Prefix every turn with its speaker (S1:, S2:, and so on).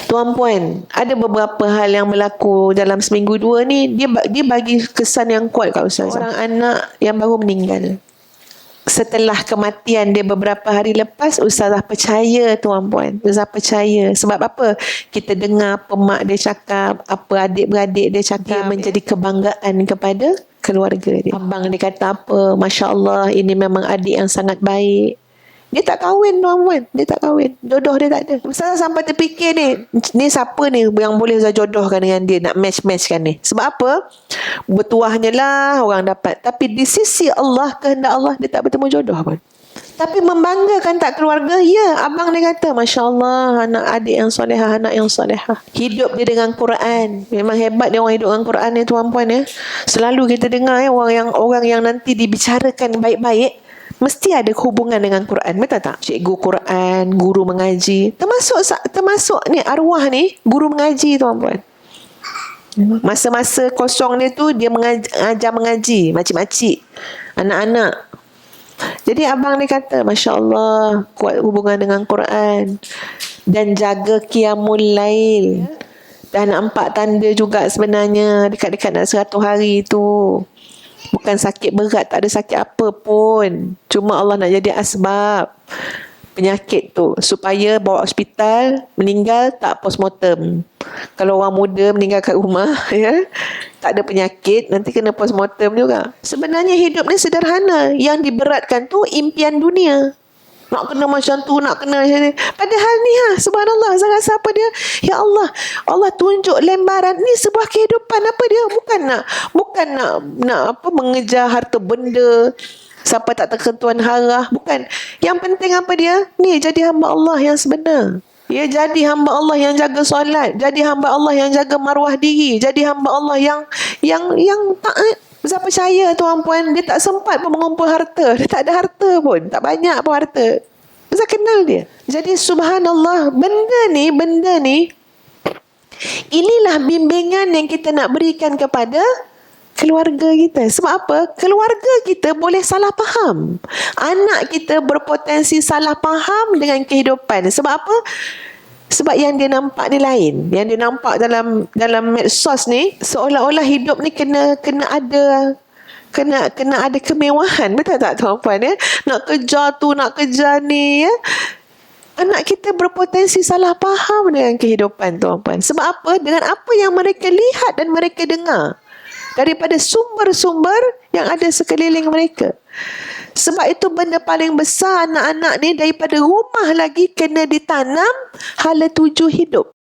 S1: Tuan-puan, ada beberapa hal yang berlaku dalam seminggu dua ni, dia bagi kesan yang kuat kat Ustazah. Orang anak yang baru meninggal, setelah kematian dia beberapa hari lepas, Ustazah percaya tuan-puan. Ustazah percaya. Sebab apa? Kita dengar apa mak dia cakap, apa adik-beradik dia cakap, dia menjadi kebanggaan kepada keluarga dia. Abang dia kata apa, Masya Allah, ini memang adik yang sangat baik. Dia tak kahwin tuan-puan. Dia tak kahwin. Jodoh dia tak ada. Ustazah sampai terfikir ni siapa ni yang boleh Ustazah jodohkan dengan dia, nak match-matchkan ni. Sebab apa? Bertuahnya lah orang dapat. Tapi di sisi Allah, kehendak Allah, dia tak bertemu jodoh pun. Tapi membanggakan tak keluarga? Ya, abang dia kata, Masya Allah, anak adik yang solehah, anak yang solehah. Hidup dia dengan Quran. Memang hebat dia orang hidup dengan Quran ni tuan-puan ya. Selalu kita dengar ya, orang yang nanti dibicarakan baik-baik, mesti ada hubungan dengan Quran. Betul tak? Cikgu Quran, guru mengaji. Termasuk ni arwah ni, guru mengaji tuan-puan. Masa-masa kosong dia tu, dia ajar mengaji. Makcik-makcik, anak-anak. Jadi abang dia kata, Masya Allah, kuat hubungan dengan Quran. Dan jaga qiyamul lail. Dan nampak tanda juga sebenarnya dekat-dekat nak 100 hari tu. Bukan sakit berat, tak ada sakit apa pun. Cuma Allah nak jadi asbab penyakit tu, supaya bawa hospital, meninggal tak postmortem. Kalau orang muda meninggal kat rumah ya, tak ada penyakit, nanti kena postmortem juga. Sebenarnya hidup ni sederhana. Yang diberatkan tu impian dunia. Nak kena macam tu, nak kena macam ni. Padahal ni subhanallah, saya rasa apa dia? Ya Allah, Allah tunjuk lembaran ni sebuah kehidupan. Apa dia? Bukan nak apa, mengejar harta benda, siapa tak terketuan harah. Bukan. Yang penting apa dia? Ni jadi hamba Allah yang sebenar. Ya, jadi hamba Allah yang jaga solat, jadi hamba Allah yang jaga maruah diri, jadi hamba Allah yang taat. Saya percaya tuan-puan, dia tak sempat pun mengumpul harta. Dia tak ada harta pun, tak banyak pun harta. Saya kenal dia. Jadi subhanallah, benda ni inilah bimbingan yang kita nak berikan kepada keluarga kita. Sebab apa? Keluarga kita boleh salah faham. Anak kita berpotensi salah faham dengan kehidupan. Sebab apa? Sebab yang dia nampak ni lain. Yang dia nampak dalam medsos ni, seolah-olah hidup ni kena ada kemewahan. Betul tak tuan-puan ya? Nak kejar tu, nak kejar ni ya. Anak kita berpotensi salah faham dengan kehidupan tuan-puan. Sebab apa? Dengan apa yang mereka lihat dan mereka dengar daripada sumber-sumber yang ada sekeliling mereka. Sebab itu benda paling besar anak-anak ni daripada rumah lagi kena ditanam hala tuju hidup.